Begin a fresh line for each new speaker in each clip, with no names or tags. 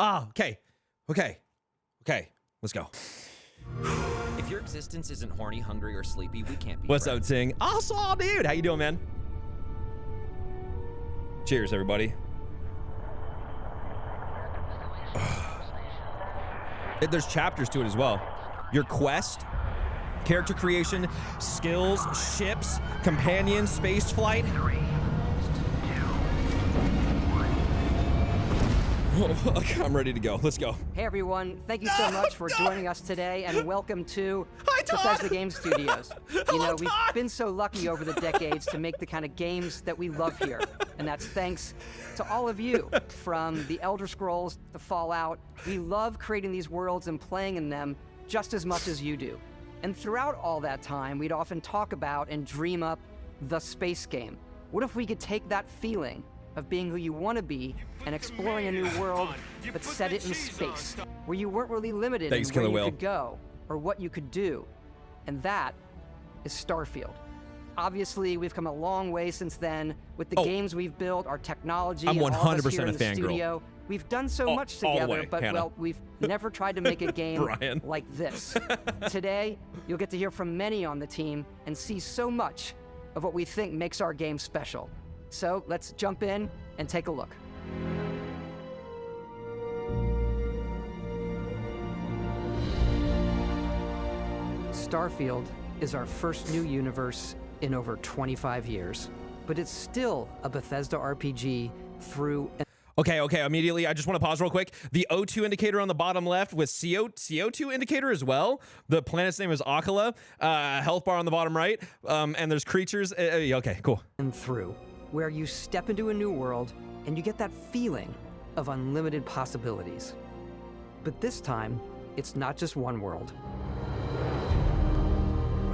Ah, okay. Okay. Okay. Let's go.
If your existence isn't horny, hungry, or sleepy, we can't be
What's
friends.
up, Ting? Awesome, dude. How you doing, man? Cheers, everybody. There's chapters to it as well. Your quest, character creation, skills, ships, companions, space flight. I'm ready to go. Let's go.
Hey everyone, thank you so much for joining us today, and welcome to
Hi, Tod!
Bethesda Game Studios. You
Hello,
know, we've
Tod!
been so lucky over the decades to make the kind of games that we love here, and that's thanks to all of you. From the Elder Scrolls to Fallout, we love creating these worlds and playing in them just as much as you do. And throughout all that time, we'd often talk about and dream up the space game. What if we could take that feeling of being who you want to be and exploring a new world, but set it in space, where you weren't really limited
Thanks,
in where
Killer
you
Will.
could go or what you could do? And that is Starfield. Obviously, we've come a long way since then with the games we've built, our technology,
I'm
and all of us
100%
here
a
in the
fangirl.
studio. We've done so much
all the
together,
way,
but
Hannah.
well, we've never tried to make a game
Brian.
like this. Today, you'll get to hear from many on the team and see so much of what we think makes our game special. So let's jump in and take a look. Starfield is our first new universe in over 25 years, but it's still a Bethesda RPG through an
Okay, immediately, I just want to pause real quick. The O2 indicator on the bottom left with CO2 indicator as well. The planet's name is Akala. Health bar on the bottom right. And there's creatures. Okay, cool.
and through, where you step into a new world and you get that feeling of unlimited possibilities. But this time, it's not just one world.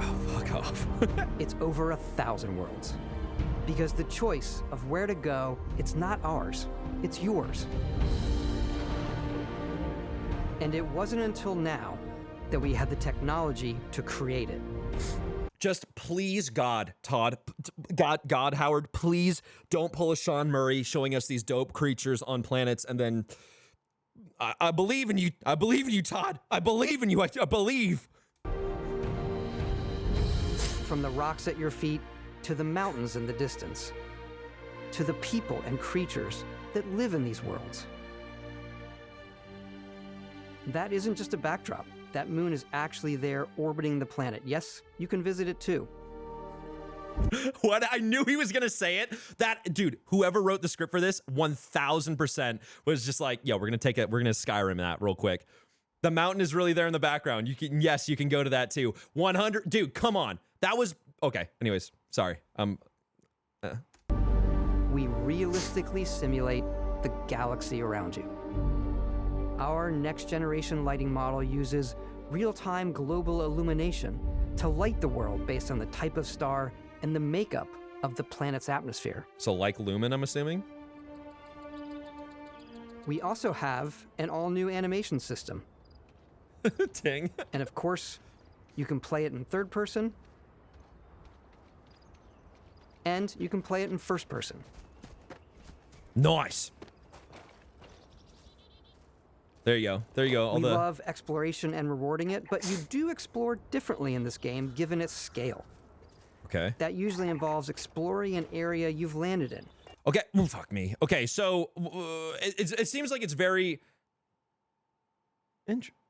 Oh, fuck off.
It's over 1,000 worlds. Because the choice of where to go, it's not ours, it's yours. And it wasn't until now that we had the technology to create it.
Just please, God, Todd, God, Howard, please don't pull a Sean Murray showing us these dope creatures on planets and then I believe in you. I believe in you, Todd. I believe in you. I believe.
From the rocks at your feet to the mountains in the distance, to the people and creatures that live in these worlds. That isn't just a backdrop. That moon is actually there orbiting the planet. Yes, you can visit it too.
What? I knew he was gonna say it. That dude, whoever wrote the script for this, 1000% was just like, yo, we're gonna take it. We're gonna Skyrim that real quick. The mountain is really there in the background. You can, yes, you can go to that too. 100, dude, come on. That was okay. Anyways, sorry.
We realistically simulate the galaxy around you. Our next generation lighting model uses real-time global illumination to light the world based on the type of star and the makeup of the planet's atmosphere.
So like Lumen, I'm assuming.
We also have an all-new animation system.
Ting.
And of course, you can play it in third person, and you can play it in first person.
Nice. There you go. There you go.
We love exploration and rewarding it, but you do explore differently in this game given its scale.
Okay.
That usually involves exploring an area you've landed in.
Okay. Oh, fuck me. Okay. So it seems like it's very.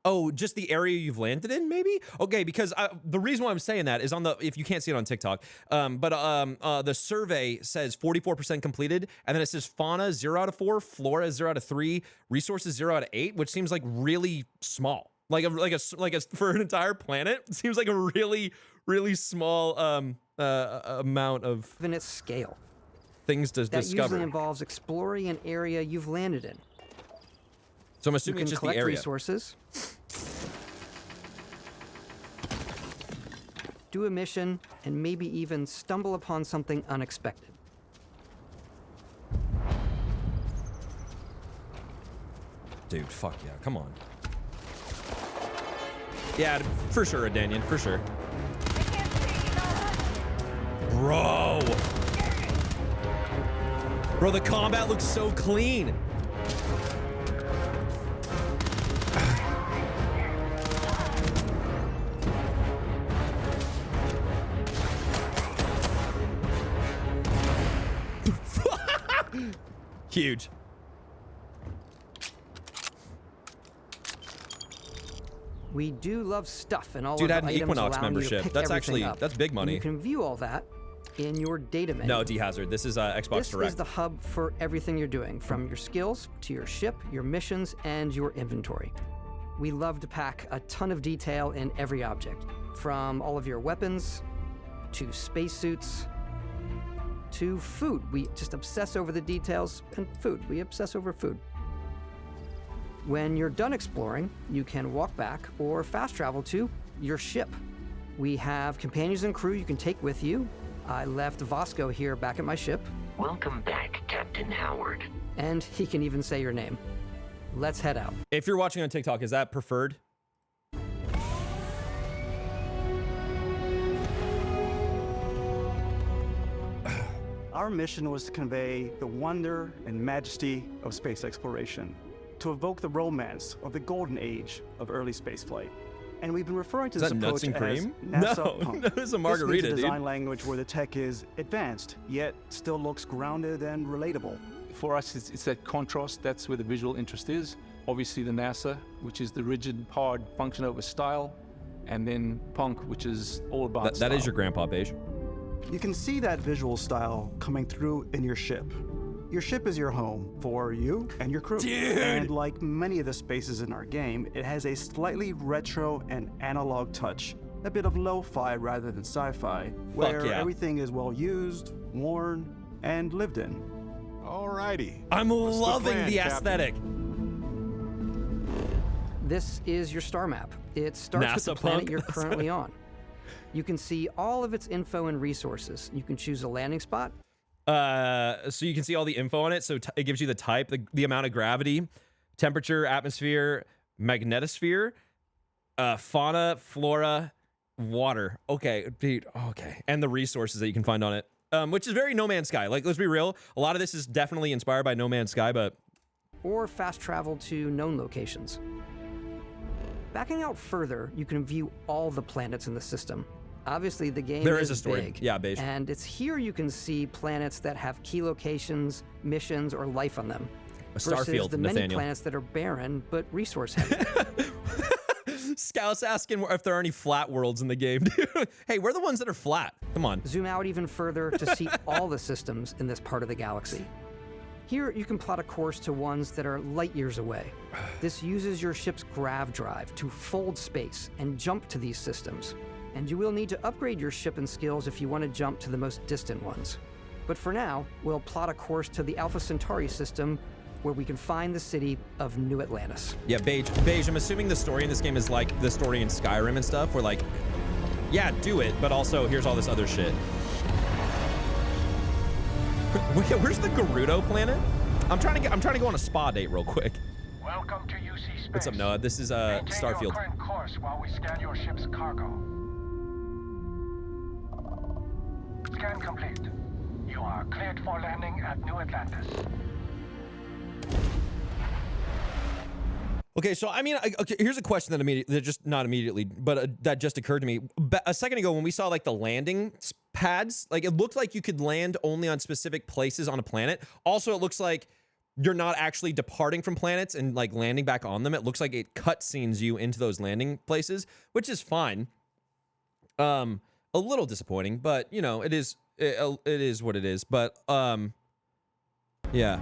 Oh, just the area you've landed in, maybe? Okay, because the reason why I'm saying that is on the, if you can't see it on TikTok, the survey says 44% completed, and then it says fauna 0 out of 4, flora 0 out of 3, resources 0 out of 8, which seems like really small. Like a for an entire planet, it seems like a really, really small amount of
Given its scale.
things to
That
discover.
usually involves exploring an area you've landed in.
So I'm
You
assuming
can
it's just the
collect
area.
resources, do a mission, and maybe even stumble upon something unexpected.
Dude, fuck yeah, come on. Yeah, for sure, Daniel, for sure. Bro! Bro, the combat looks so clean. huge.
We do love stuff and all
Dude
of
had
the
an
items
Equinox
allowing you to
membership.
pick
That's
everything
actually
up.
that's big
And
money.
you can view all that in your data menu.
No, D-Hazard. This is Xbox
This
Direct.
is the hub for everything you're doing, from your skills to your ship, your missions, and your inventory. We love to pack a ton of detail in every object, from all of your weapons to spacesuits to food. We just obsess over the details, and food. We obsess over food. When you're done exploring, you can walk back or fast travel to your ship. We have companions and crew you can take with you. I left Vasco here back at my ship,
Welcome back, Captain Howard.
and he can even say your name. Let's head out.
If you're watching on TikTok, is that preferred?
Our mission was to convey the wonder and majesty of space exploration, to evoke the romance of the golden age of early spaceflight. And we've been referring to
Is
this
that nuts
approach
and
as
cream?
NASA
No,
Punk.
no, it's a margarita,
this means a
dude.
design language where the tech is advanced, yet still looks grounded and relatable.
For us, it's that contrast. That's where the visual interest is. Obviously, the NASA, which is the rigid, hard function over style, and then Punk, which is all about
That is
style.
your grandpa, Beige.
You can see that visual style coming through in your ship. Your ship is your home for you and your crew. And like many of the spaces in our game, it has a slightly retro and analog touch, a bit of lo-fi rather than sci-fi, where
yeah.
everything is well used, worn, and lived in.
Alrighty.
I'm
What's the
loving
plan,
the
Captain?
aesthetic.
This is your star map. It starts with
NASA
the planet
Punk?
you're currently on. You can see all of its info and resources. You can choose a landing spot.
So you can see all the info on it. So it gives you the type, the amount of gravity, temperature, atmosphere, magnetosphere, fauna, flora, water. Okay, dude. Okay, and the resources that you can find on it, which is very No Man's Sky. Like, let's be real. A lot of this is definitely inspired by No Man's Sky, but
Or fast travel to known locations. Backing out further, you can view all the planets in the system. Obviously, the game
There
is
is a story.
big,
Yeah, Beige.
and it's here you can see planets that have key locations, missions, or life on them. Versus
Starfield,
the many
Nathaniel.
planets that are barren but resource heavy.
Scout's asking if there are any flat worlds in the game. Dude. Hey, we're the ones that are flat. Come on.
Zoom out even further to see all the systems in this part of the galaxy. Here, you can plot a course to ones that are light years away. This uses your ship's grav drive to fold space and jump to these systems. And you will need to upgrade your ship and skills if you want to jump to the most distant ones. But for now, we'll plot a course to the Alpha Centauri system, where we can find the city of New Atlantis.
Yeah, Beige, I'm assuming the story in this game is like the story in Skyrim and stuff, where like, yeah, do it, but also here's all this other shit. Where's the Gerudo planet? I'm trying to go on a spa date real quick.
Welcome to UC Space.
What's up, Noah? This is
Maintain your
Starfield.
current course while we scan your ship's cargo. Scan complete. You are cleared for landing at New Atlantis.
Okay, so I mean, okay, here's a question that just not immediately, but that just occurred to me a second ago when we saw like the landing pads. Like, it looked like you could land only on specific places on a planet. Also, it looks like you're not actually departing from planets and like landing back on them. It looks like it cutscenes you into those landing places, which is fine. A little disappointing, but you know, it is what it is. But yeah.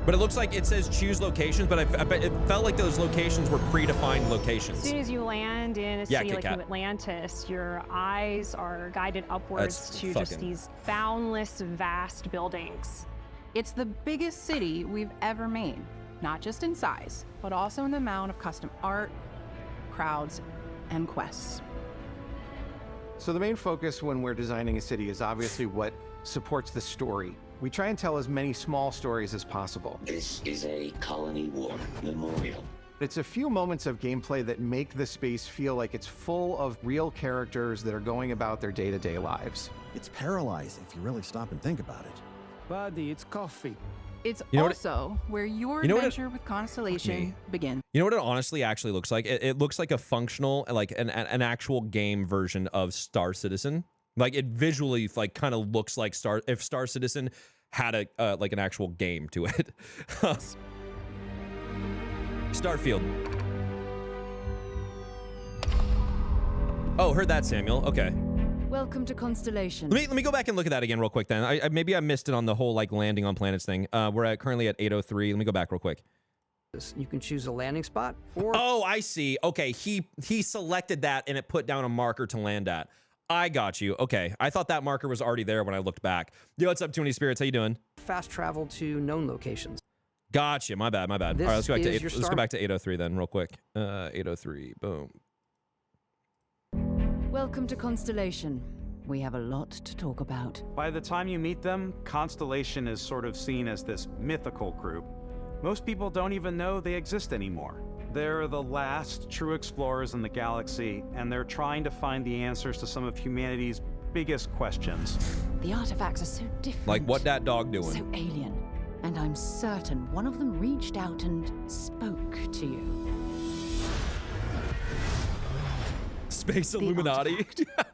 But it looks like it says choose locations, but I bet it felt like those locations were predefined locations.
As soon as you land in a
Yeah,
city
Kit
like
Kat.
New Atlantis, your eyes are guided upwards
That's
to just
fucking-
these boundless, vast buildings.
It's the biggest city we've ever made, not just in size, but also in the amount of custom art, crowds, and quests.
So the main focus when we're designing a city is obviously what supports the story. We try and tell as many small stories as possible.
This is a Colony War memorial.
It's a few moments of gameplay that make the space feel like it's full of real characters that are going about their day-to-day lives.
It's paralyzing if you really stop and think about it.
Buddy, it's coffee.
It's
You know what
also where your
you know what it-
adventure with Constellation begins.
You know what it honestly actually looks like? It looks like a functional, like an actual game version of Star Citizen. Like, it visually like kind of looks like Star Citizen had a like an actual game to it. Starfield. Oh, heard that, Samuel. Okay.
Welcome to Constellation.
Let me go back and look at that again real quick then. Maybe I missed it on the whole like landing on planets thing. We're currently at 803. Let me go back real quick.
You can choose a landing spot or...
Oh, I see. Okay, he selected that and it put down a marker to land at. I got you. Okay, I thought that marker was already there when I looked back. Yo, what's up, Too Many Spirits? How you doing?
fast travel to known locations.
Gotcha. My bad. All right, let's go back to 803 then, real quick. 803. Boom.
Welcome to Constellation. We have a lot to talk about.
By the time you meet them, Constellation is sort of seen as this mythical group. Most people don't even know they exist anymore. They're the last true explorers in the galaxy, and they're trying to find the answers to some of humanity's biggest questions.
The artifacts are so different.
Like what that dog doing?
So alien. And I'm certain one of them reached out and spoke to you.
Space Illuminati.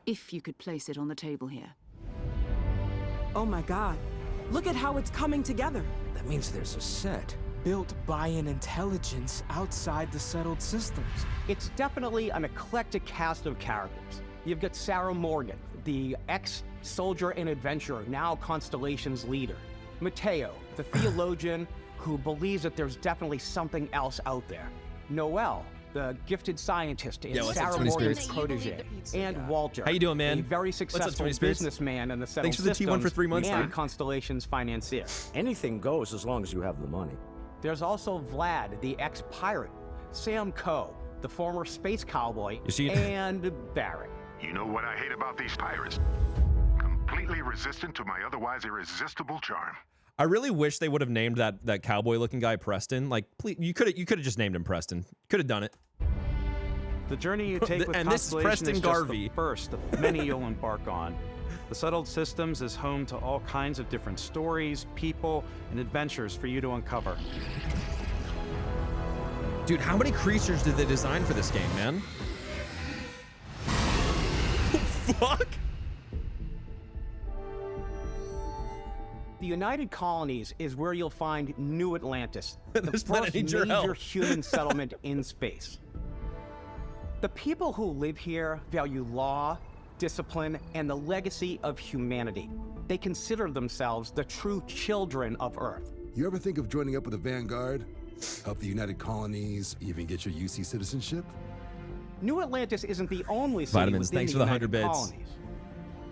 If you could place it on the table here.
Oh my god. Look at how it's coming together.
That means there's a set
built by an intelligence outside the settled systems.
It's definitely an eclectic cast of characters. You've got Sarah Morgan, the ex-soldier and adventurer, now Constellation's leader. Mateo, the theologian who believes that there's definitely something else out there. Noel, the gifted scientist and Sarah Morgan's protege. And Walter,
how you doing, man?
a very successful businessman in the settled
systems. Thanks for the T1 for 3 months,
and
dude.
Constellation's financier.
Anything goes as long as you have the money.
There's also Vlad, the ex-pirate, Sam Coe, the former space cowboy, and Barrett.
You know what I hate about these pirates? Completely resistant to my otherwise irresistible charm.
I really wish they would have named that cowboy-looking guy Preston. Like, please, you could have just named him Preston. Could have done it.
The journey you take with
and this is
Constellation
Preston
is
Garvey.
just the first of many you'll embark on. The Settled Systems is home to all kinds of different stories, people, and adventures for you to uncover.
Dude, how many creatures did they design for this game, man? Fuck?
The United Colonies is where you'll find New Atlantis, the first
major
major human settlement in space. The people who live here value law, discipline, and the legacy of humanity. They consider themselves the true children of Earth.
You ever think of joining up with the Vanguard? Help the United Colonies, even get your UC citizenship?
New Atlantis isn't the only city
Vitamins,
within
thanks
the
for the
United
100 bits.
Colonies.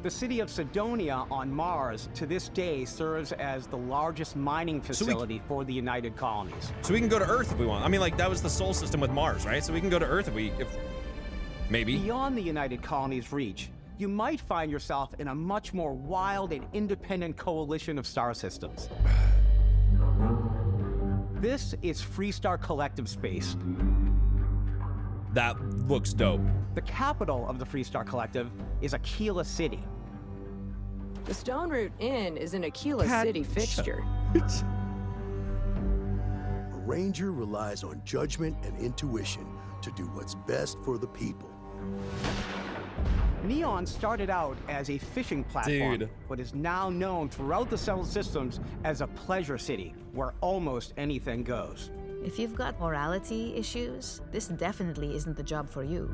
The city of Sidonia on Mars, to this day, serves as the largest mining facility for the United Colonies.
So we can go to Earth if we want. I mean, like, that was the Sol system with Mars, right? So we can go to Earth if maybe.
Beyond the United Colonies' reach, you might find yourself in a much more wild and independent coalition of star systems. This is Freestar Collective Space.
That looks dope.
The capital of the Freestar Collective is Aquila City.
The Stone Root Inn is an Aquila City fixture.
A ranger relies on judgment and intuition to do what's best for the people.
Neon started out as a fishing platform, but is now known throughout the settled systems as a pleasure city where almost anything goes.
If you've got morality issues, this definitely isn't the job for you.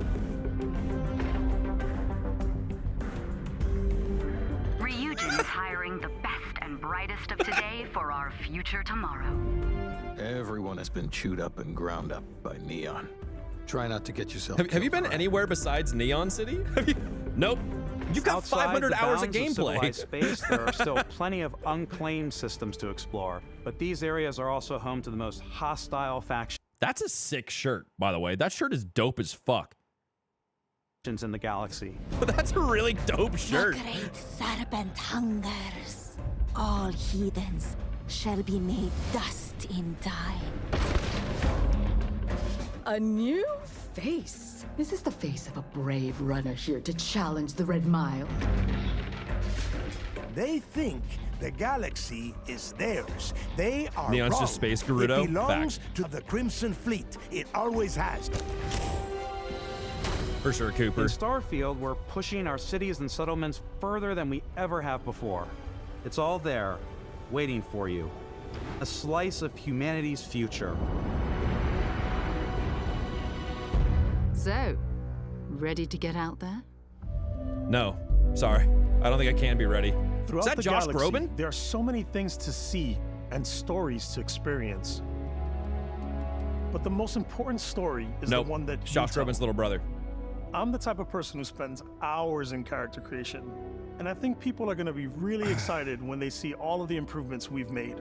Ryujin is hiring the best and brightest of today for our future tomorrow.
Everyone has been chewed up and ground up by Neon. Try not to get yourself
Have you been anywhere besides Neon City? Nope. You've got
Outside
500
the
hours of
bounds
gameplay.
civilized space, there are still plenty of unclaimed systems to explore, but these areas are also home to the most hostile factions.
That's a sick shirt, by the way. That shirt is dope as fuck.
In the galaxy.
That's a really dope shirt.
The great serpent hungers. All heathens shall be made dust in time.
A new face. Is this the face of a brave runner here to challenge the Red Mile?
They think the galaxy is theirs. They are
Neon's
wrong.
just Space Gerudo.
It belongs
Fact.
to the Crimson Fleet. It always has.
For sure, Cooper.
In Starfield, we're pushing our cities and settlements further than we ever have before. It's all there, waiting for you. A slice of humanity's future.
So, ready to get out there?
No, sorry. I don't think I can be ready.
Throughout
Is that
the
Josh
galaxy,
Groban?
there are so many things to see and stories to experience. But the most important story is the one that
Josh Groban's little brother.
I'm the type of person who spends hours in character creation, and I think people are going to be really excited when they see all of the improvements we've made.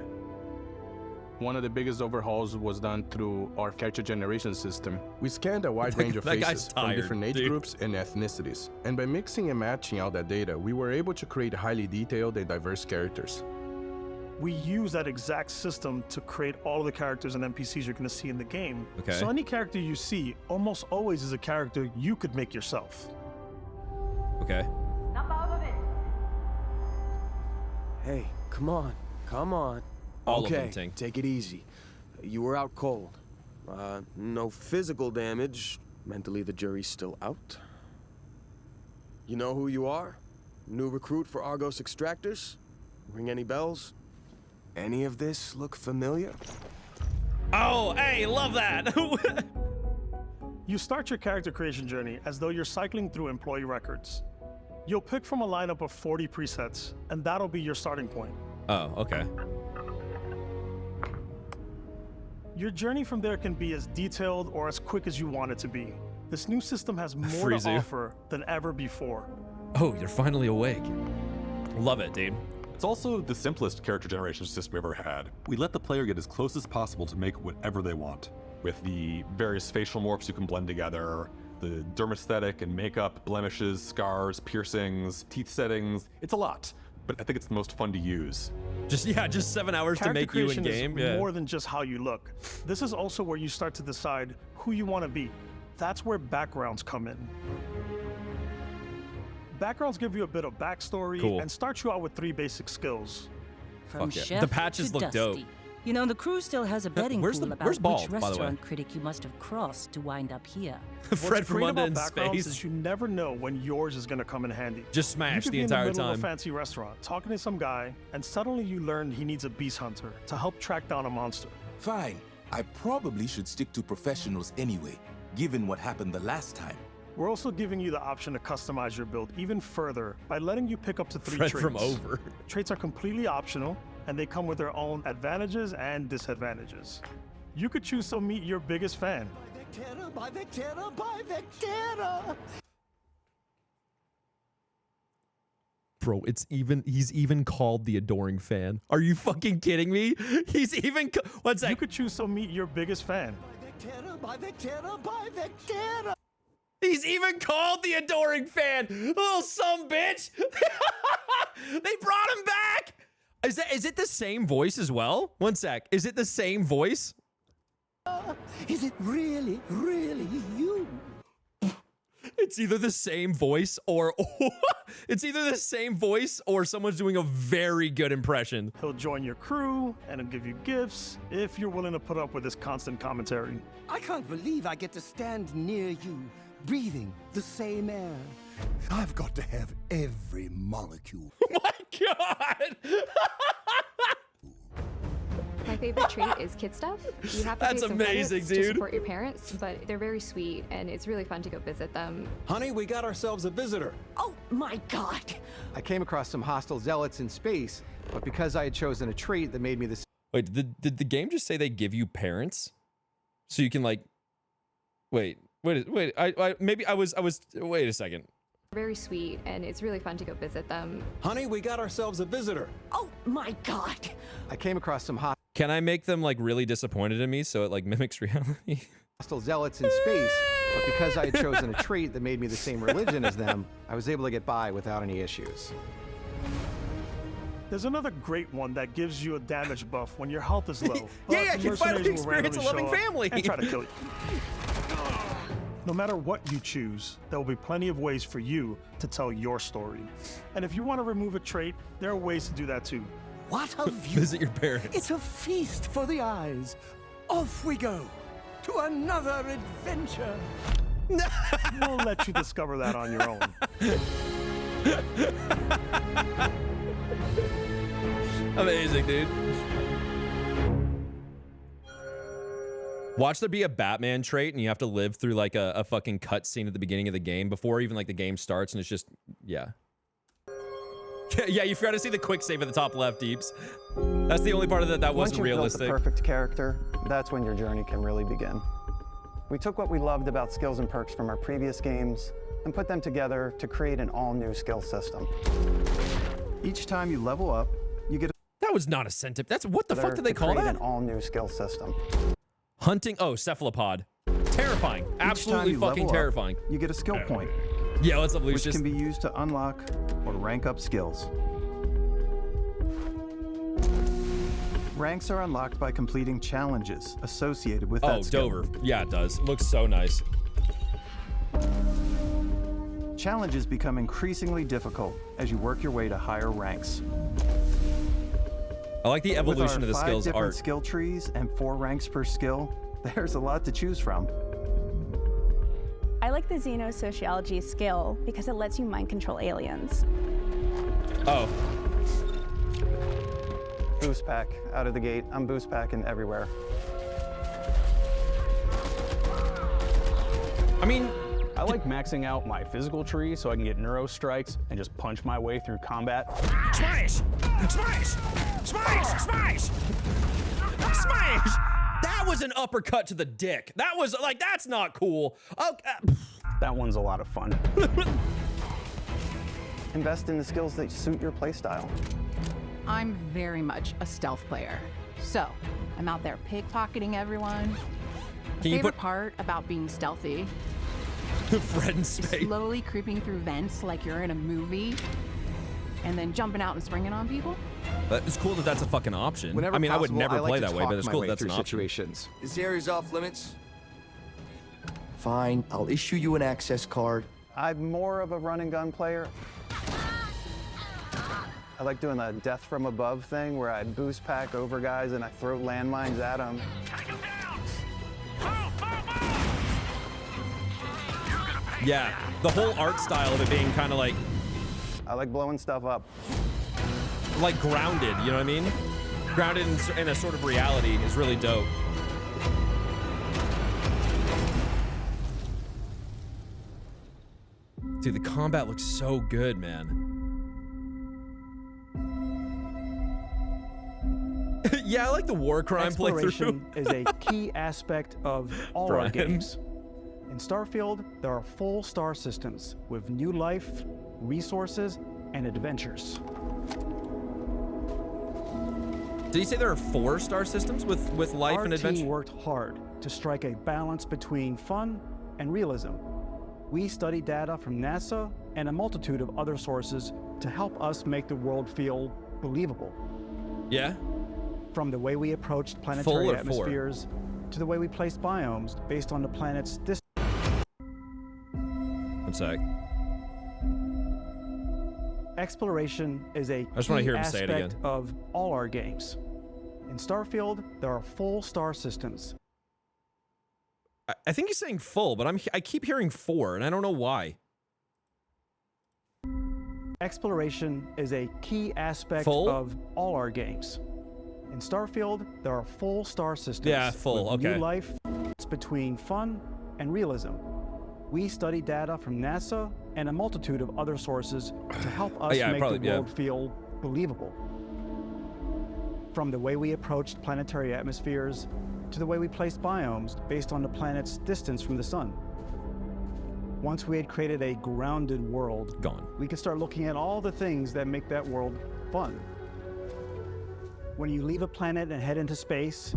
One of the biggest overhauls was done through our character generation system. We scanned a wide range of faces from different age groups and ethnicities. And by mixing and matching all that data, we were able to create highly detailed and diverse characters.
We use that exact system to create all of the characters and NPCs you're going to see in the game.
Okay.
So any character you see almost always is a character you could make yourself.
Okay.
Hey, come on. Come on.
All
okay,
of them, Ting.
take it easy. You were out cold. No physical damage. Mentally, the jury's still out. You know who you are? New recruit for Argos Extractors? Ring any bells? Any of this look familiar?
Oh, hey, love that.
You start your character creation journey as though you're cycling through employee records. You'll pick from a lineup of 40 presets, and that'll be your starting point.
Oh, okay.
Your journey from there can be as detailed or as quick as you want it to be. This new system has more to offer than ever before.
Oh, you're finally awake. Love it, dude.
It's also the simplest character generation system we ever had. We let the player get as close as possible to make whatever they want. With the various facial morphs you can blend together, the dermesthetic and makeup, blemishes, scars, piercings, teeth settings. It's a lot, but I think it's the most fun to use.
Just 7 hours to make you in game.
Is more than just how you look. This is also where you start to decide who you want to be. That's where backgrounds come in. Backgrounds give you a bit of backstory and start you out with 3 basic skills.
From chef
The patches
to
look
dusty.
dope.
You know, the crew still has a betting
where's
pool
the-
about
where's Ball,
which
by the way?
restaurant critic you must have crossed to wind up here.
Fred from
What's great
London
about backgrounds
space.
is you never know when yours is going to come in handy.
Just smash
you could
the
be
entire
in the middle
time.
Of a fancy restaurant, talking to some guy, and suddenly you learn he needs a beast hunter to help track down a monster.
Fine. I probably should stick to professionals anyway, given what happened the last time.
We're also giving you the option to customize your build even further by letting you pick up to 3
Fred
traits.
from Over.
Traits are completely optional, and they come with their own advantages and disadvantages. You could choose to meet your biggest fan.
By Vectera, by Vectera!
Bro, he's even called the adoring fan. Are you fucking kidding me? He's even, one sec.
You could choose to meet your biggest fan.
By Vectera, by Vectera!
He's even called the adoring fan. Little some bitch. They brought him back. Is it the same voice as well? One sec. Is it the same voice?
Is it really, really you?
It's either the same voice or someone's doing a very good impression.
He'll join your crew and he'll give you gifts if you're willing to put up with his constant commentary.
I can't believe I get to stand near you, breathing the same air. I've got to have every molecule.
Oh my God!
My favorite trait is kid stuff. You have to
That's
pay some
amazing,
credits
dude.
to support your parents, but they're very sweet, and it's really fun to go visit them.
Honey, we got ourselves a visitor.
Oh my God!
I came across some hostile zealots in space, but because I had chosen a trait that made me the
Wait, did the game just say they give you parents? So you can like, wait, maybe I was, wait a second.
Very sweet, and it's really fun to go visit them.
Honey, we got ourselves a visitor.
Oh my God!
I came across some
Can I make them like really disappointed in me so it like mimics reality?
hostile zealots in space, but because I had chosen a trait that made me the same religion as them, I was able to get by without any issues.
There's another great one that gives you a damage buff when your health is low.
Yeah,
but
you can finally
mercenaries will
experience a
randomly
loving
show up
family.
and try to kill you. No matter what you choose, there will be plenty of ways for you to tell your story. And if you want to remove a trait, there are ways to do that too.
What a view!
Visit your parents.
It's a feast for the eyes. Off we go to another adventure.
We'll let you discover that on your own.
Amazing, dude. Watch there be a Batman trait and you have to live through like a fucking cutscene at the beginning of the game before even like the game starts, and it's just, yeah. Yeah, you forgot to see the quick save at the top left, Deeps. That's the only part of that wasn't realistic.
Once you've built the perfect character, that's when your journey can really begin. We took what we loved about skills and perks from our previous games and put them together to create an all-new skill system. Each time you level up, you get
That was not a sentence. That's what the fuck did they call that?
An all-new skill system.
Hunting, oh, cephalopod. Terrifying. Absolutely fucking terrifying.
You get a skill point.
Yeah, what's up, Lucius?
Which can be used to unlock or rank up skills. Ranks are unlocked by completing challenges associated with that skill.
Dover. Yeah, it does. Looks so nice.
Challenges become increasingly difficult as you work your way to higher ranks.
I like the evolution of the skills
art. With our 5 different
art.
skill trees and 4 ranks per skill, there's a lot to choose from.
I like the xenosociology skill because it lets you mind control aliens.
Oh.
Boost pack out of the gate. I'm boost packing everywhere.
I mean,
I like maxing out my physical tree so I can get neuro strikes and just punch my way through combat.
Smash! Smash! Smash! Smash! Smash! That was an uppercut to the dick. That was like, that's not cool. Okay.
That one's a lot of fun.
Invest in the skills that suit your playstyle.
I'm very much a stealth player. So, I'm out there pickpocketing everyone.
Can you
favorite part about being stealthy
Fred and Spade.
Slowly creeping through vents like you're in a movie, and then jumping out and springing on people.
It's cool that that's a fucking option.
Whenever
I mean,
possible,
I would never
like
play
to
that way,
talk
but it's
my
cool
way
that that's an
through
option.
situations.
This area's off limits. Fine, I'll issue you an access card.
I'm more of a run and gun player. I like doing the death from above thing where I boost pack over guys and I throw landmines at them.
Yeah, the whole art style of it being kind of like...
I like blowing stuff up.
Like grounded, you know what I mean? Grounded in a sort of reality is really dope. Dude, the combat looks so good, man. Yeah, I like the war crime playthrough.
Exploration is a key aspect of all our games. In Starfield, there are full star systems with new life, resources, and adventures.
Did he say there are 4 star systems with life and adventure?
Our team worked hard to strike a balance between fun and realism. We studied data from NASA and a multitude of other sources to help us make the world feel believable.
Yeah?
From the way we approached planetary atmospheres to the way we placed biomes based on the planet's distance.
One sec.
Exploration is a
I just want to
key
hear him say it again.
aspect of all our games. In Starfield, there are full star systems.
I think he's saying full, but I keep hearing 4, and I don't know why.
Exploration is a key aspect of all our games. In Starfield, there are full star systems.
Yeah, full,
with
okay.
New life between fun and realism. We study data from NASA and a multitude of other sources to help us make the world feel believable. From the way we approached planetary atmospheres to the way we placed biomes based on the planet's distance from the sun. Once we had created a grounded world, we could start looking at all the things that make that world fun. When you leave a planet and head into space,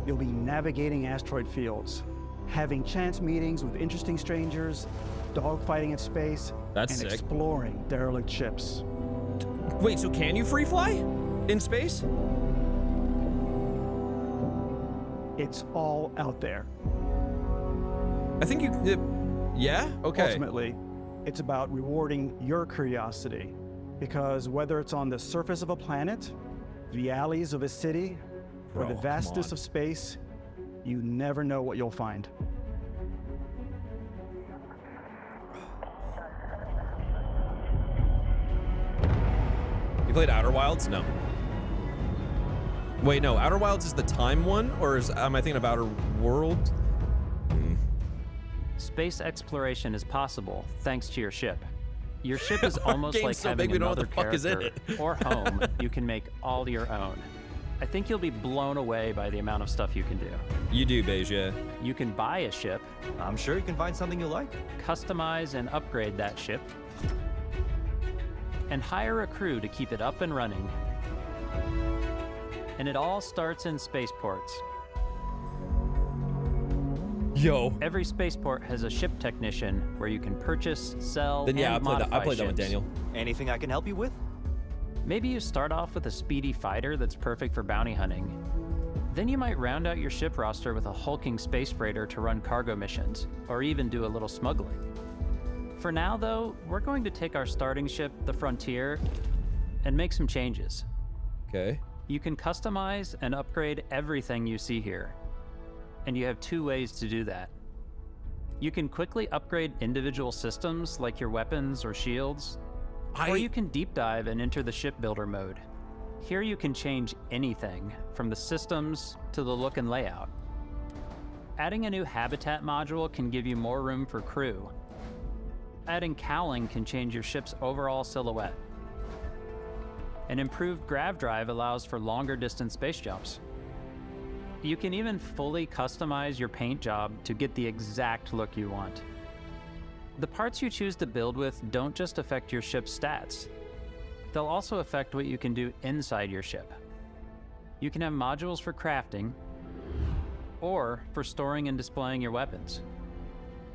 you'll be navigating asteroid fields, having chance meetings with interesting strangers, dogfighting in space, and
sick.
Exploring derelict ships.
Wait, so can you free fly in space?
It's all out there.
I think you... yeah? Okay.
Ultimately, it's about rewarding your curiosity. Because whether it's on the surface of a planet, the alleys of a city, or the vastness of space, you never know what you'll find.
You played Outer Wilds? No. Wait, no. Outer Wilds is the time one, or am I thinking of Outer Worlds?
Space exploration is possible thanks to your ship. Your ship is almost like having another character or home you can make all your own. I think you'll be blown away by the amount of stuff you can do.
You do, Beige, yeah.
You can buy a ship.
I'm sure you can find something you like.
Customize and upgrade that ship. And hire a crew to keep it up and running. And it all starts in spaceports.
Yo.
Every spaceport has a ship technician where you can purchase, sell, and modify
I played that one, Daniel.
Anything I can help you with?
Maybe you start off with a speedy fighter that's perfect for bounty hunting. Then you might round out your ship roster with a hulking space freighter to run cargo missions, or even do a little smuggling. For now, though, we're going to take our starting ship, the Frontier, and make some changes.
Okay.
You can customize and upgrade everything you see here. And you have two ways to do that. You can quickly upgrade individual systems like your weapons or shields, or you can deep dive and enter the shipbuilder mode. Here you can change anything, from the systems to the look and layout. Adding a new habitat module can give you more room for crew. Adding cowling can change your ship's overall silhouette. An improved grav drive allows for longer distance space jumps. You can even fully customize your paint job to get the exact look you want. The parts you choose to build with don't just affect your ship's stats. They'll also affect what you can do inside your ship. You can have modules for crafting, or for storing and displaying your weapons.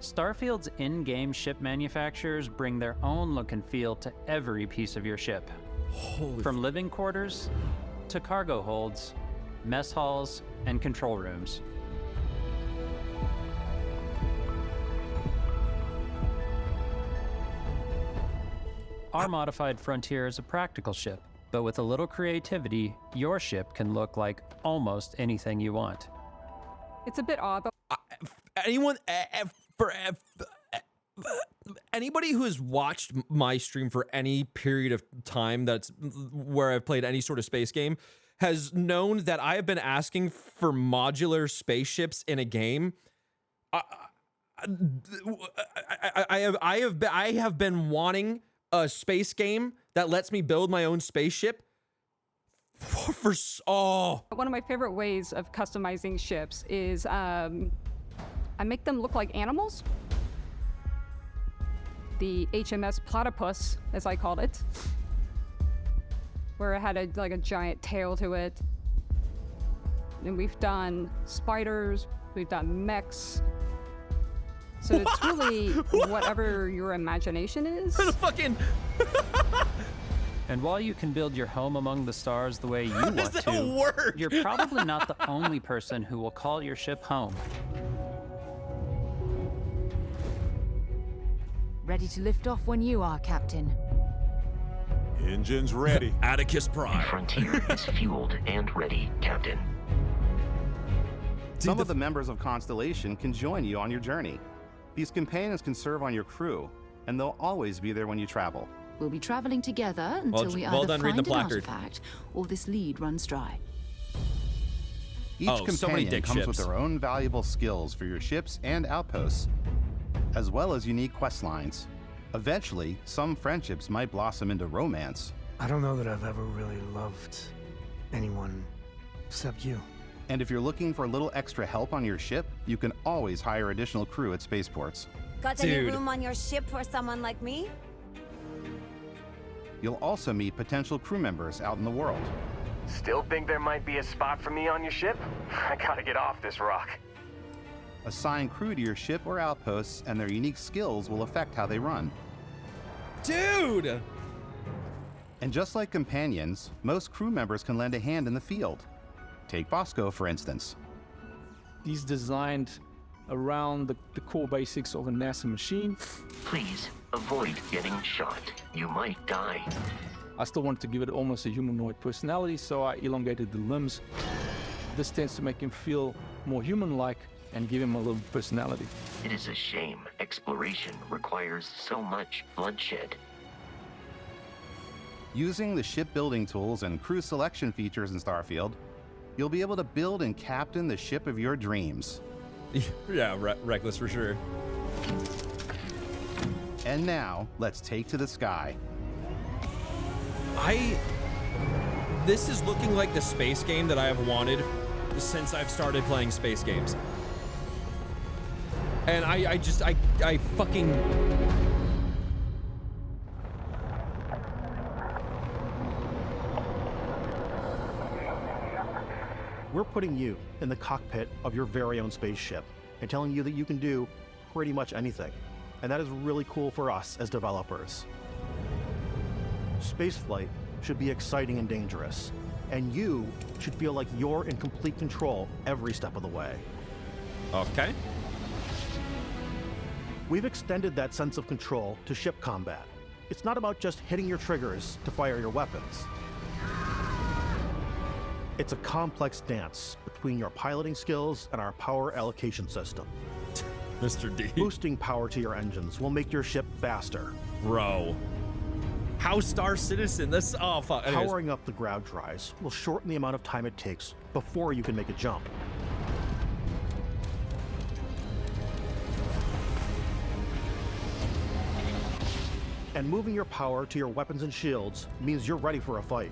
Starfield's in-game ship manufacturers bring their own look and feel to every piece of your ship. From living quarters to cargo holds, mess halls, and control rooms. Our modified Frontier is a practical ship, but with a little creativity, your ship can look like almost anything you want.
It's a bit odd, but
anybody who has watched my stream for any period of time that's where I've played any sort of space game has known that I have been asking for modular spaceships in a game. I have been wanting a space game that lets me build my own spaceship
one of my favorite ways of customizing ships is I make them look like animals. The HMS Platypus, as I called it, where it had a giant tail to it. And we've done spiders, we've done mechs. So it's really whatever your imagination is.
Fucking.
And while you can build your home among the stars the way you want to, you're probably not the only person who will call your ship home.
Ready to lift off when you are, Captain.
Engines ready.
Atticus Prime.
Frontier is fueled and ready, Captain.
Some of the members of Constellation can join you on your journey. These companions can serve on your crew, and they'll always be there when you travel.
We'll be traveling together until we either find an artifact or this lead runs dry.
Each companion comes with their own valuable skills for your ships and outposts, as well as unique quest lines. Eventually, some friendships might blossom into romance.
I don't know that I've ever really loved anyone except you.
And if you're looking for a little extra help on your ship, you can always hire additional crew at spaceports.
Got any room on your ship for someone like me?
You'll also meet potential crew members out in the world.
Still think there might be a spot for me on your ship? I gotta get off this rock.
Assign crew to your ship or outposts, and their unique skills will affect how they run.
Dude!
And just like companions, most crew members can lend a hand in the field. Take Bosco, for instance.
He's designed around the core basics of a NASA machine.
Please avoid getting shot. You might die.
I still wanted to give it almost a humanoid personality, so I elongated the limbs. This tends to make him feel more human-like and give him a little personality.
It is a shame exploration requires so much bloodshed.
Using the shipbuilding tools and crew selection features in Starfield, you'll be able to build and captain the ship of your dreams.
Yeah, reckless for sure.
And now, let's take to the sky.
This is looking like the space game that I have wanted since I've started playing space games. And I fucking...
We're putting you in the cockpit of your very own spaceship and telling you that you can do pretty much anything. And that is really cool for us as developers. Spaceflight should be exciting and dangerous, and you should feel like you're in complete control every step of the way.
Okay.
We've extended that sense of control to ship combat. It's not about just hitting your triggers to fire your weapons. It's a complex dance between your piloting skills and our power allocation system.
Mr. D.
Boosting power to your engines will make your ship faster.
Bro. How Star Citizen? This, oh fuck. Anyways.
Powering up the ground drives will shorten the amount of time it takes before you can make a jump. And moving your power to your weapons and shields means you're ready for a fight.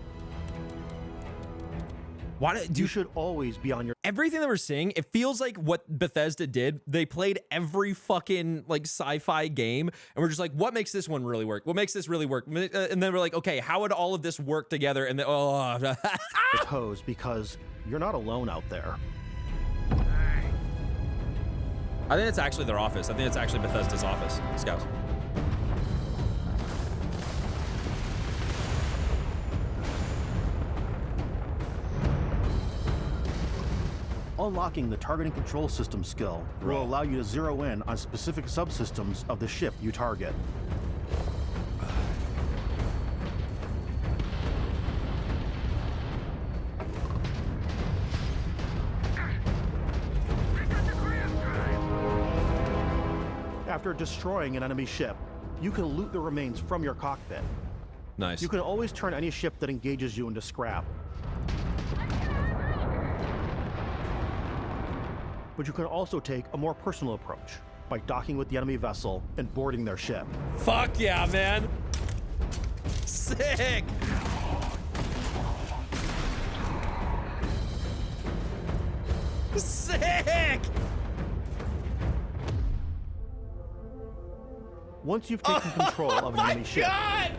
You should always be on your...
Everything that we're seeing, it feels like what Bethesda did. They played every fucking like sci-fi game, and we're just like, what makes this one really work? What makes this really work? And then we're like, okay, how would all of this work together? And then, oh...
toes, because you're not alone out there.
I think it's actually their office. I think it's actually Bethesda's office. Scouts.
Unlocking the targeting control system skill will allow you to zero in on specific subsystems of the ship you target. After destroying an enemy ship, you can loot the remains from your cockpit.
Nice.
You can always turn any ship that engages you into scrap. But you can also take a more personal approach by docking with the enemy vessel and boarding their ship.
Fuck yeah, man. Sick. Sick.
Once you've taken control of an enemy ship,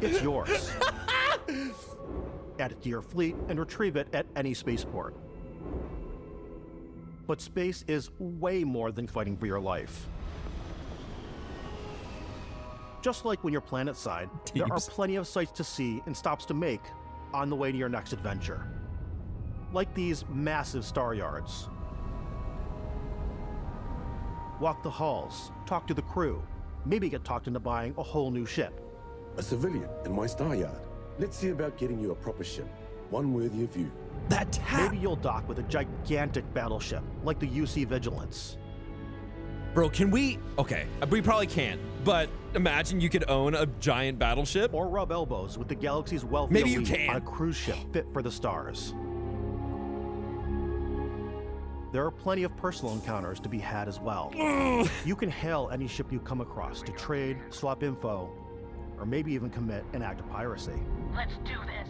it's yours. Add it to your fleet and retrieve it at any spaceport. But space is way more than fighting for your life. Just like when you're planetside, there are plenty of sights to see and stops to make on the way to your next adventure. Like these massive star yards. Walk the halls, talk to the crew, maybe get talked into buying a whole new ship.
A civilian in my star yard. Let's see about getting you a proper ship, one worthy of you.
Maybe you'll dock with a gigantic battleship, like the UC Vigilance.
Bro, can we... Okay, we probably can't, but imagine you could own a giant battleship.
Or rub elbows with the galaxy's wealthy elite on a cruise ship fit for the stars. There are plenty of personal encounters to be had as well. You can hail any ship you come across to trade, swap info, or maybe even commit an act of piracy.
Let's do this.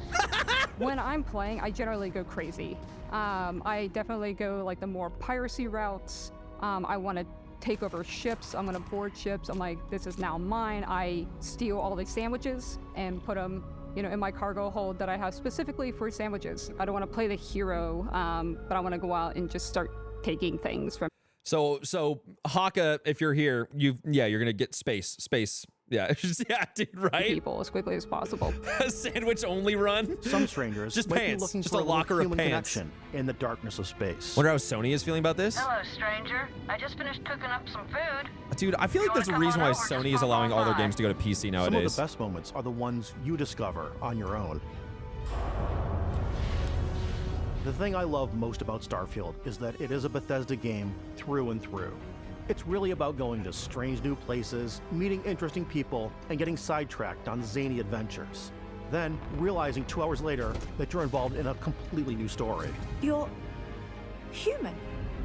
When I'm playing, I generally go crazy. I definitely go like the more piracy routes. I want to take over ships. I'm going to board ships. I'm like, this is now mine. I steal all the sandwiches and put them, in my cargo hold that I have specifically for sandwiches. I don't want to play the hero, but I want to go out and just start taking things from.
So Haka, if you're here, you're gonna get space. Yeah, yeah, dude, right?
People as quickly as possible.
A sandwich only run.
Some strangers
just
might
pants,
be looking
just
for
a locker of
human
pants
connection in the darkness of space.
Wonder how Sony is feeling about this.
Hello, stranger. I just finished cooking up some food.
Dude, I feel like there's a reason why Sony is allowing all their games to go to PC nowadays.
Some of the best moments are the ones you discover on your own. The thing I love most about Starfield is that it is a Bethesda game through and through. It's really about going to strange new places, meeting interesting people, and getting sidetracked on zany adventures.
Then, realizing 2 hours later that you're involved in a completely new story.
You're human.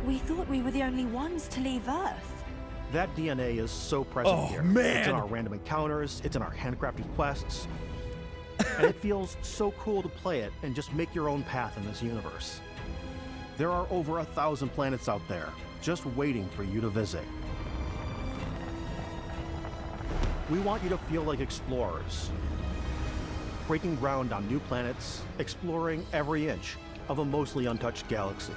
We thought we were the only ones to leave Earth.
That DNA is so present
Oh,
here.
man.
It's in our random encounters, it's in our handcrafted quests, and it feels so cool to play it and just make your own path in this universe. There are over 1,000 planets out there, just waiting for you to visit. We want you to feel like explorers, breaking ground on new planets, exploring every inch of a mostly untouched galaxy.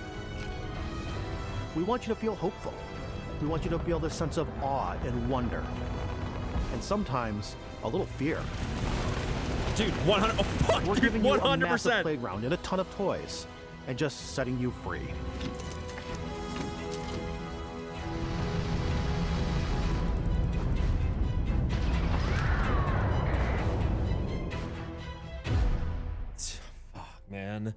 We want you to feel hopeful. We want you to feel this sense of awe and wonder, and sometimes a little fear.
Dude, 100. Oh, fuck,
We're
dude,
giving you a
100%.
massive playground and a ton of toys, and just setting you free.
Man,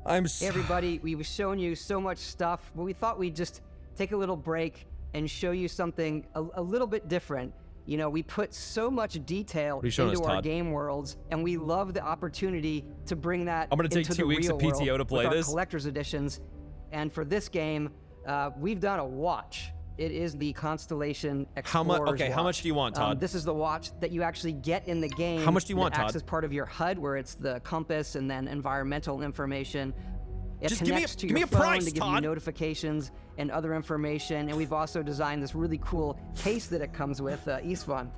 I'm
Hey everybody, we were showing you so much stuff, but we thought we'd just take a little break and show you something a little bit different. You know, we put so much detail
you showing
into
us,
our
Todd?
game worlds, and we love the opportunity to bring that
I'm gonna take
into
2
the
weeks of
real
PTO
world
to play
with
this.
Our collector's editions. And for this game, we've done a watch. It is the Constellation Explorer's
Okay, how much do you want, Todd?
This is the watch that you actually get in the game.
How much do you want,
that acts
Todd?
as part of your HUD, where it's the compass and then environmental information. It
Just give me a-
connects to
give me
your
a
phone
price,
to give
Todd.
you notifications and other information. And we've also designed this really cool case that it comes with, Eastfun.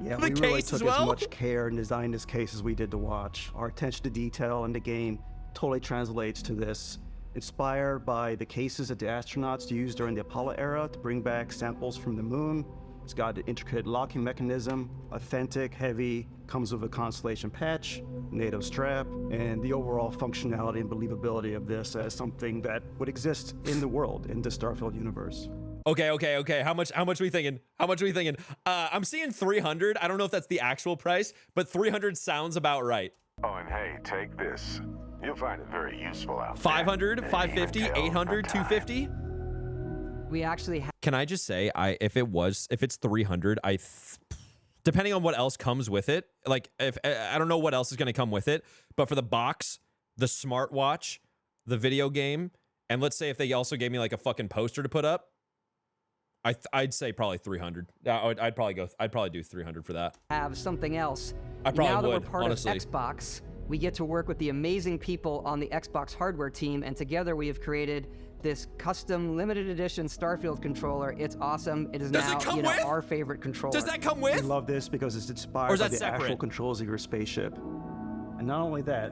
Yeah,
The
we really
case
took
as well?
as much care and designed this case as we did to watch. Our attention to detail in the game totally translates to this. Inspired by the cases that the astronauts used during the Apollo era to bring back samples from the moon. It's got an intricate locking mechanism, authentic, heavy, comes with a Constellation patch, NATO strap, and the overall functionality and believability of this as something that would exist in the world, in the Starfield universe.
Okay. How much we thinking? I'm seeing 300. I don't know if that's the actual price, but 300 sounds about right.
Oh, and hey, take this. You'll find it very useful out there.
500, 550, 800, 250.
We actually have.
Can I just say, if it's 300, depending on what else comes with it, like if I don't know what else is going to come with it, but for the box, the smartwatch, the video game, and let's say if they also gave me like a fucking poster to put up, I'd say probably 300. I'd probably do 300 for that.
Have something else.
I probably
now that
would,
we're part
honestly.
of Xbox, we get to work with the amazing people on the Xbox hardware team, and together we have created this custom limited edition Starfield controller. It's awesome. It is
Does
now
it come with?
our favorite controller.
Does that come with?
We love this because it's
Or
inspired
is
by
that
the
separate?
actual controls of your spaceship. And not only that,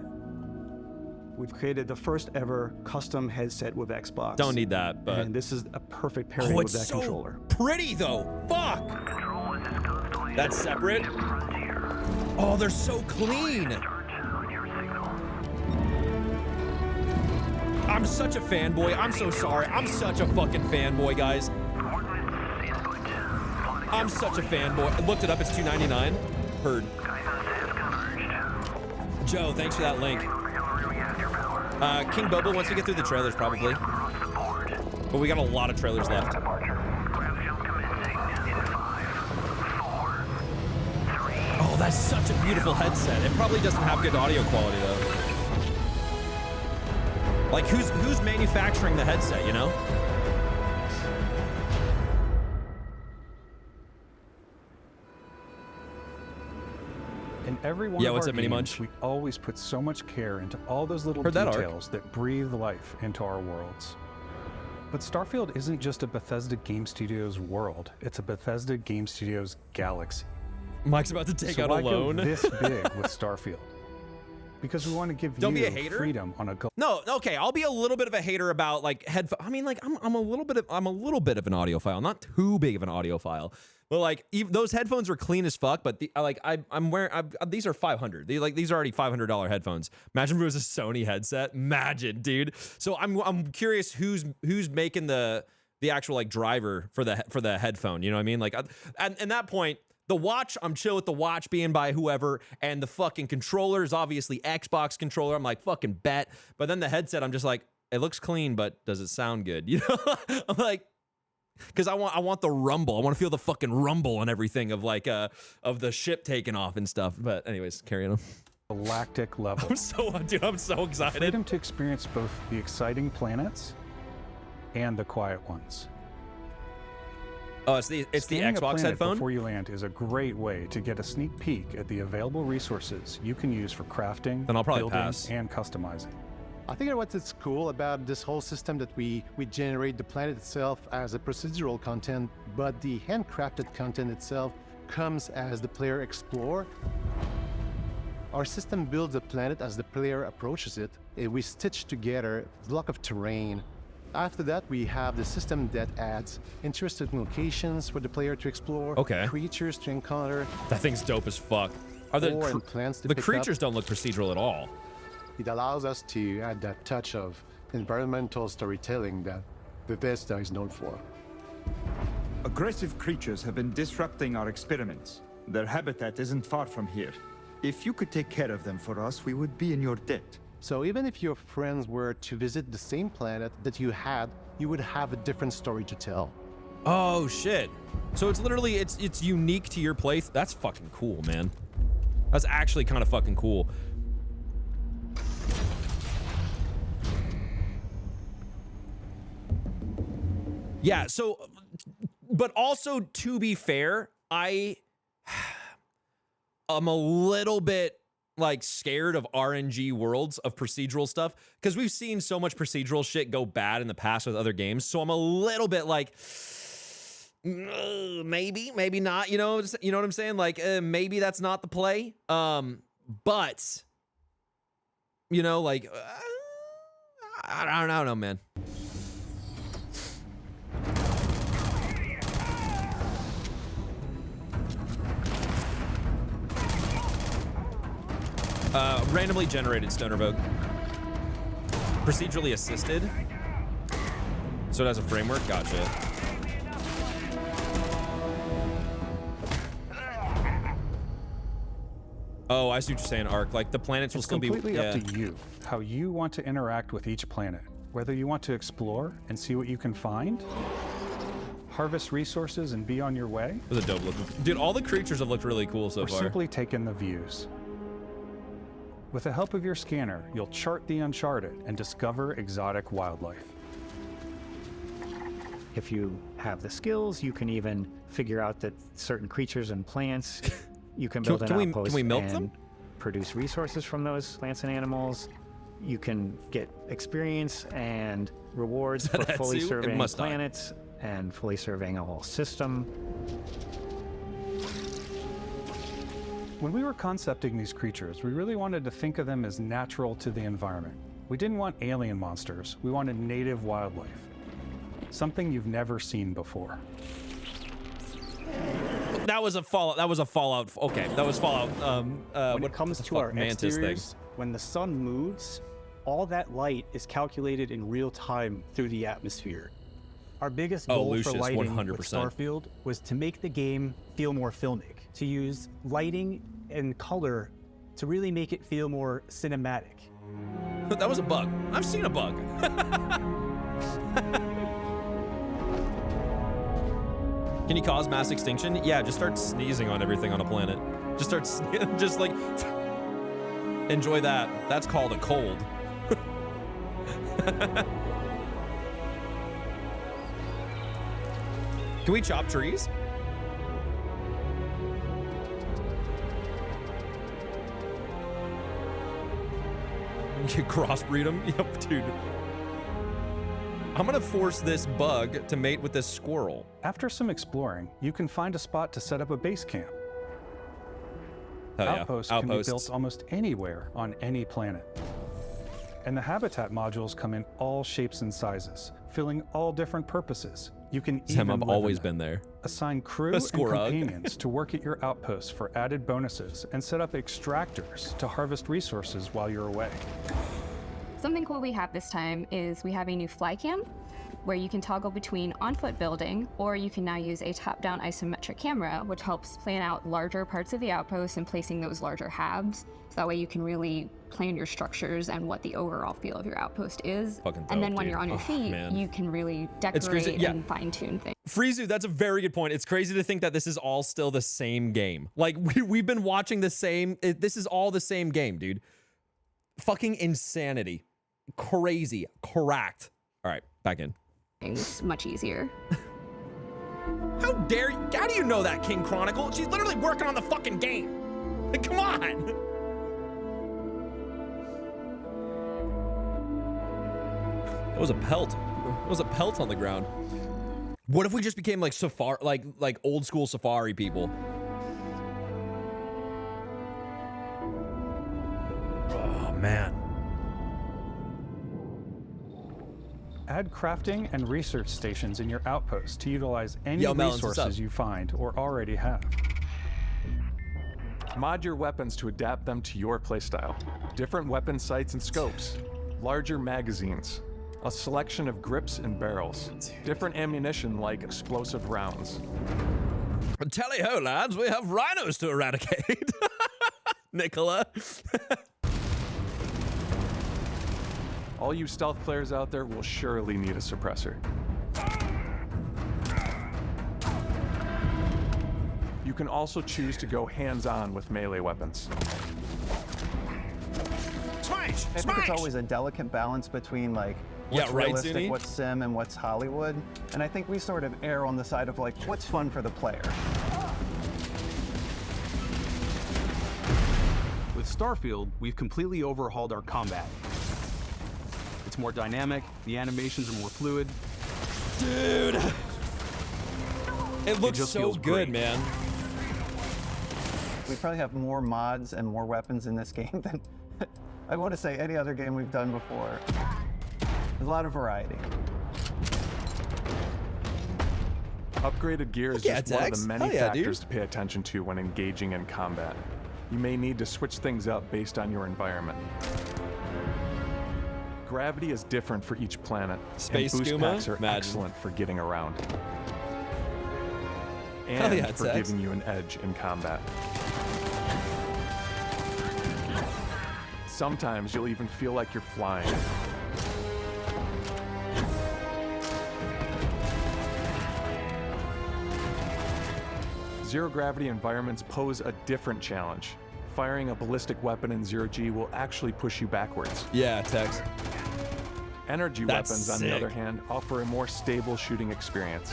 we've created the first ever custom headset with Xbox.
Don't need that, but
And this is a perfect pairing
oh,
with
it's
that
so
controller.
pretty though. Fuck. That's separate. Oh, they're so clean. I'm such a fanboy. I'm so sorry. I'm such a fucking fanboy, guys. I'm such a fanboy. I looked it up. It's $2.99. Heard. Joe, thanks for that link. King Bobo, once we get through the trailers, probably. But we got a lot of trailers left. Oh, that's such a beautiful headset. It probably doesn't have good audio quality, though. Like, who's manufacturing the headset, you know?
In every one
Yeah,
of
what's
our
up, Mini
games,
Munch?
we always put so much care into all those little
Heard that, Ark.
details that breathe life into our worlds. But Starfield isn't just a Bethesda Game Studios world, it's a Bethesda Game Studios galaxy.
Mike's about to take
so
out
why
a loan.
Go this big with Starfield? Because we want to give
Don't
you
be a hater.
freedom on a
No, okay, I'll be a little bit of a hater about like headphones. I mean, like I'm a little bit of an audiophile, not too big of an audiophile, but like those headphones are clean as fuck. But I'm wearing these are $500. These are already $500 headphones. Imagine if it was a Sony headset. Imagine, dude. So I'm curious who's making the actual like driver for the headphone. You know what I mean? Like, at that point. The watch, I'm chill with the watch being by whoever, and the fucking controller is obviously Xbox controller. I'm like, fucking bet. But then the headset, I'm just like, it looks clean, but does it sound good? You know? I'm like, Because I want the rumble. I want to feel the fucking rumble and everything of like of the ship taking off and stuff. But anyways, carry on.
Galactic level.
I'm so excited.
Freedom to experience both the exciting planets and the quiet ones.
Oh, it's the
Scanning a
Xbox
planet
headphone?
before you land is a great way to get a sneak peek at the available resources you can use for crafting,
Then I'll probably
building,
pass.
and customizing.
I think what's cool about this whole system that we generate the planet itself as a procedural content, but the handcrafted content itself comes as the player explore. Our system builds the planet as the player approaches it. We stitch together a block of terrain. After that, we have the system that adds interesting locations for the player to explore,
Okay.
creatures to encounter.
That thing's dope as fuck. Are
and plants to
the
pick
creatures
up.
don't look procedural at all.
It allows us to add that touch of environmental storytelling that Bethesda is known for.
Aggressive creatures have been disrupting our experiments. Their habitat isn't far from here. If you could take care of them for us, we would be in your debt.
So even if your friends were to visit the same planet that you had, you would have a different story to tell.
Oh shit. So it's literally it's unique to your place. That's fucking cool, man. That's actually kind of fucking cool. Yeah, so but also to be fair, I'm a little bit like scared of RNG worlds of procedural stuff because we've seen so much procedural shit go bad in the past with other games. So I'm a little bit like maybe not, you know what I'm saying? Like maybe that's not the play. But you know, like I don't know, man. Randomly generated Stoner Vogue. Procedurally assisted. So it has a framework? Gotcha. Oh, I see what you're saying, Ark. Like the planets will
It's
still be
completely up to you how you want to interact with each planet. Whether you want to explore and see what you can find, harvest resources and be on your way.
It was a dope looking. Dude, all the creatures have looked really cool so
or
far.
simply take in the views. With the help of your scanner, you'll chart the uncharted and discover exotic wildlife.
If you have the skills, you can even figure out that certain creatures and plants, you can build an outpost
can we milk
and
them?
Produce resources from those plants and animals. You can get experience and rewards for fully
Etsu? It
surveying
must not.
planets and fully surveying a whole system.
When we were concepting these creatures, we really wanted to think of them as natural to the environment. We didn't want alien monsters, we wanted native wildlife. Something you've never seen before.
That was a Fallout. Okay, that was Fallout.
When it comes to our exteriors, when the sun moves, all that light is calculated in real time through the atmosphere. Our biggest goal
Lucius,
for lighting
100%.
with Starfield was to make the game feel more filmic, to use lighting and color to really make it feel more cinematic.
That was a bug. I've seen a bug. Can you cause mass extinction? Yeah, just start sneezing on everything on a planet. Just start, just like, enjoy that. That's called a cold. Can we chop trees? Crossbreed them? Yep, dude. I'm gonna force this bug to mate with this squirrel.
After some exploring, you can find a spot to set up a base camp.
Oh, yeah.
Outposts can be built almost anywhere on any planet. And the habitat modules come in all shapes and sizes, filling all different purposes. You can
Sam,
even
I've always been there.
assign crew and companions to work at your outposts for added bonuses and set up extractors to harvest resources while you're away.
Something cool we have this time is we have a new fly cam where you can toggle between on-foot building, or you can now use a top-down isometric camera, which helps plan out larger parts of the outpost and placing those larger halves. So that way you can really
plan your structures and what the overall feel of your outpost is.
Fucking
And then
dope,
when
dude.
you're on your
Oh,
feet,
man.
you can really
It's crazy,
decorate
yeah.
and fine-tune things.
Frizu, that's a very good point. It's crazy to think that this is all still the same game. Like, we've been watching the same... This is all the same game, dude. Fucking insanity. Crazy. Correct. All right, back in.
Things much easier.
How dare you? How do you know that, King Chronicle? She's literally working on the fucking game. Like, come on. That was a pelt. That was a pelt on the ground. What if we just became like safari, like old school safari people? Oh man.
Add crafting and research stations in your outpost to utilize any
Yo, Melons, what's
resources
up?
you find or already have.
Mod your weapons to adapt them to your playstyle. Different weapon sights and scopes, larger magazines, a selection of grips and barrels, different ammunition like explosive rounds.
Tally-ho, lads, we have rhinos to eradicate. Nicola.
All you stealth players out there will surely need a suppressor. You can also choose to go hands-on with melee weapons.
Smash!
I think it's always a delicate balance between like
Yeah,
what's
right,
realistic,
Zuni?
what's sim, and what's Hollywood. And I think we sort of err on the side of like what's fun for the player.
With Starfield, we've completely overhauled our combat. It's more dynamic, the animations are more fluid.
Dude! It looks
just
so
feels
good,
great.
man.
We probably have more mods and more weapons in this game than I want to say any other game we've done before. There's a lot of variety.
Upgraded gear is
Yeah,
just one of
Dex.
the many
Hell yeah,
factors
dude.
to pay attention to when engaging in combat. You may need to switch things up based on your environment. Gravity is different for each planet,
Space
and boost
skooma?
packs are
Imagine.
excellent for getting around.
Hell
And
yeah,
for
Dex.
giving you an edge in combat. Sometimes you'll even feel like you're flying. Zero gravity environments pose a different challenge. Firing a ballistic weapon in zero G will actually push you backwards.
Yeah, Tex.
Energy
That's
weapons, on
sick.
the other hand, offer a more stable shooting experience.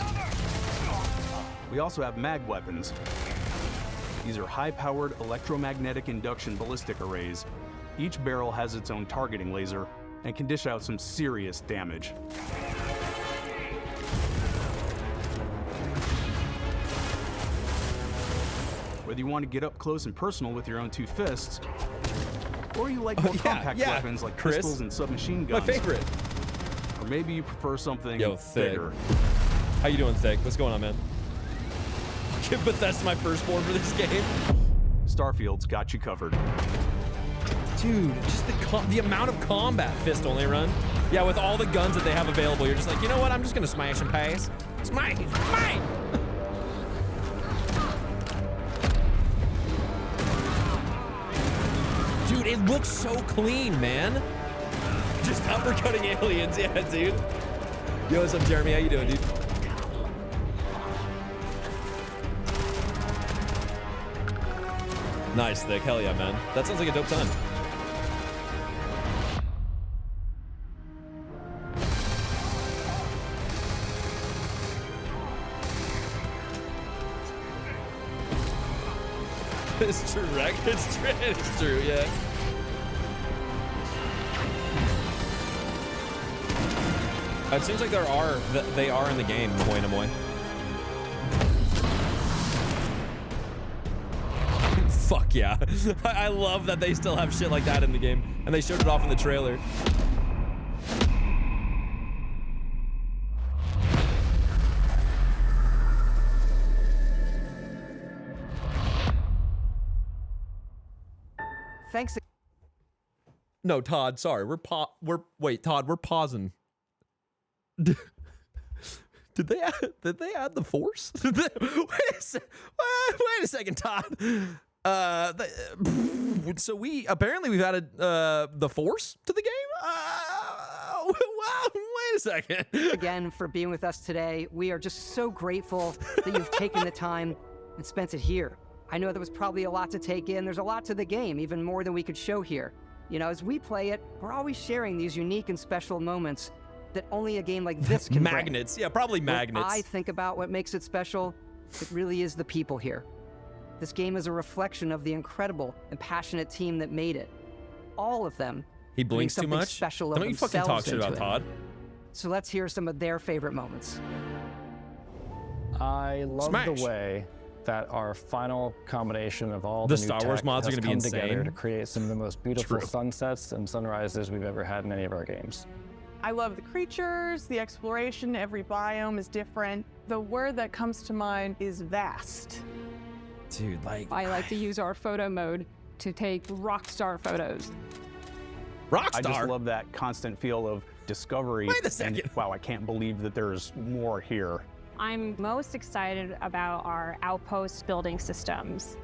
We also have mag weapons. These are high-powered electromagnetic induction ballistic arrays. Each barrel has its own targeting laser and can dish out some serious damage. Whether you want to get up close and personal with your own two fists, or you like more compact weapons like
Chris.
pistols and submachine
My
guns.
favorite.
Or maybe you prefer something
Yo, Thick.
bigger.
How you doing, Thick? What's going on, man? Give Bethesda my firstborn for this game.
Starfield's got you covered.
Dude, just the amount of combat fist only run. Yeah, with all the guns that they have available, you're just like, you know what? I'm just gonna smash and pass. Smash, smash. Dude, it looks so clean, man. Just uppercutting aliens, yeah, dude. Yo, what's up, Jeremy? How you doing, dude? Nice, Thick. Hell yeah, man. That sounds like a dope time. It's true, right? It's true. It's true, yeah. It seems like they are in the game, Namoy Namoy. Fuck yeah. I love that they still have shit like that in the game. And they showed it off in the trailer.
Thanks.
No, Todd, sorry. Wait, Todd, we're pausing. Did they add the force? Wait a second, Todd. So we've added the Force to the game. Wow, wait a second.
Again, for being with us today. We are just so grateful that you've taken the time and spent it here. I know there was probably a lot to take in. There's a lot to the game, even more than we could show here. You know, as we play it, we're always sharing these unique and special moments that only a game like this can bring.
Magnets, yeah, probably magnets.
When I think about what makes it special, it really is the people here. This game is a reflection of the incredible and passionate team that made it. All of them.
He blinks too much.
Special
Don't you fucking talk shit about Todd.
So let's hear some of their favorite moments.
I love the way that our final combination of all
The
the new
Star Wars
tech
mods are
has
gonna be
come together
insane.
to create some of the most beautiful
True.
sunsets and sunrises we've ever had in any of our games.
I love the creatures, the exploration, every biome is different. The word that comes to mind is vast.
Dude, like...
I like to use our photo mode to take rockstar photos.
I just love that constant feel of discovery.
Wait a second.
And, wow, I can't believe that there's more here.
I'm most excited about our outpost building systems.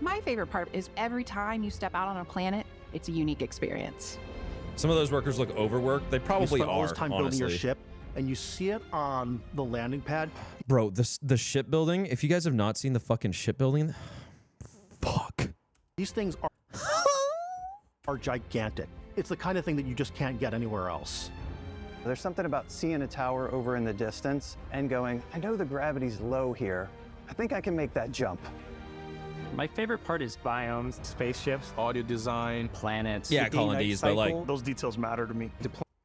My favorite part is every time you step out on a planet, it's a unique experience.
Some of those workers look overworked. They probably
you spend all
are,
this time
honestly.
building your ship, and you see it on the landing pad.
Bro, the shipbuilding, if you guys have not seen the fucking shipbuilding, fuck.
These things are gigantic. It's the kind of thing that you just can't get anywhere else.
There's something about seeing a tower over in the distance and going, I know the gravity's low here. I think I can make that jump.
My favorite part is biomes, spaceships,
audio design,
planets.
Yeah, colonies, but like...
Those details matter to me.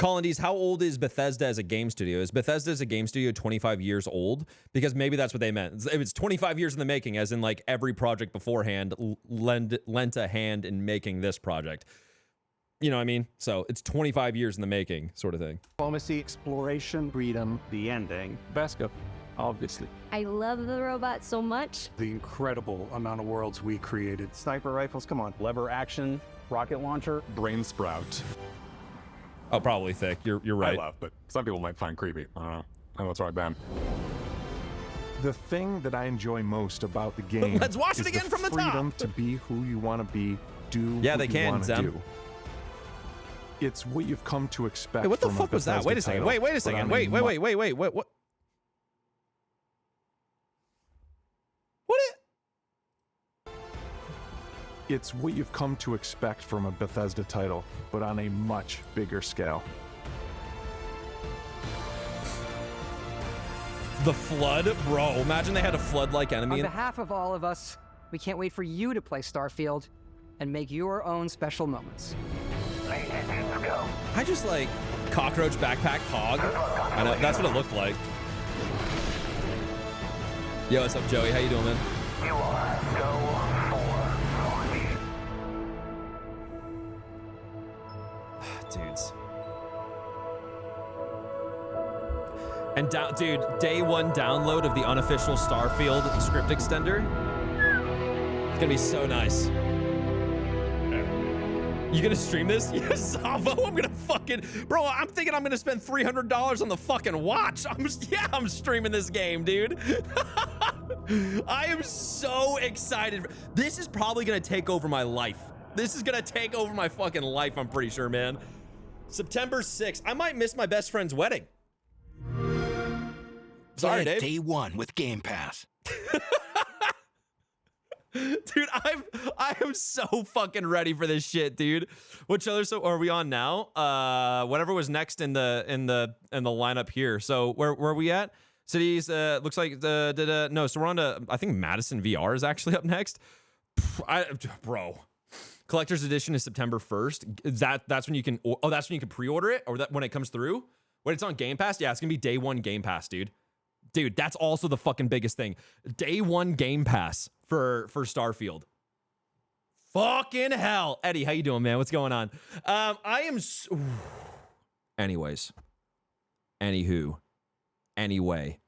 Colonies, how old is Bethesda as a game studio? Is Bethesda as a game studio 25 years old? Because maybe that's what they meant. If it's 25 years in the making, as in like every project beforehand lent a hand in making this project. You know what I mean? So it's 25 years in the making, sort of thing.
Diplomacy, exploration, freedom, the ending.
Basco, obviously.
I love the robot so much.
The incredible amount of worlds we created.
Sniper rifles, come on.
Lever action, rocket launcher.
Brain sprout.
Oh, probably thick. You're right.
I love, but some people might find creepy. I don't know. I know it's right, Ben. The thing that I enjoy most about the game
Let's watch
is
it again from the top.
freedom to be who you want to be, do
Yeah,
what
they
you
can,
want to
Zem.
do. It's what you've come to expect.
Wait, what the
from
fuck was that?
Bethesda
Wait a second.
title,
Wait a
but
second.
on a
Wait. What? What
It's what you've come to expect from a Bethesda title, but on a much bigger scale.
The flood? Bro, imagine they had a flood-like enemy.
On behalf of all of us, we can't wait for you to play Starfield and make your own special moments.
I just like cockroach backpack hog. I know, that's what it looked like. Yo, what's up, Joey? How you doing, man?
You are go
Dudes. And dude, day one download of the unofficial Starfield script extender. It's gonna be so nice. You gonna stream this? Yes, Zavo, I'm gonna fucking... Bro, I'm thinking I'm gonna spend $300 on the fucking watch. I'm streaming this game, dude. I am so excited. This is probably gonna take over my life. This is gonna take over my fucking life, I'm pretty sure, man. September 6th. I might miss my best friend's wedding. Sorry,
Play it
Dave.
Day one with Game Pass.
Dude, I am so fucking ready for this shit, dude. Which other are we on now? Whatever was next in the lineup here. So where are we at? Cities, looks like no, so we're on to, I think Madison VR is actually up next. Bro. Collector's edition is September 1st. That's when you can that's when you can pre-order it, or that when it comes through? When it's on Game Pass? Yeah, it's gonna be day one Game Pass, dude. Dude, that's also the fucking biggest thing. Day one Game Pass for Starfield. Fucking hell. Eddie, how you doing, man? What's going on? Anyways. Anywho. Anyway.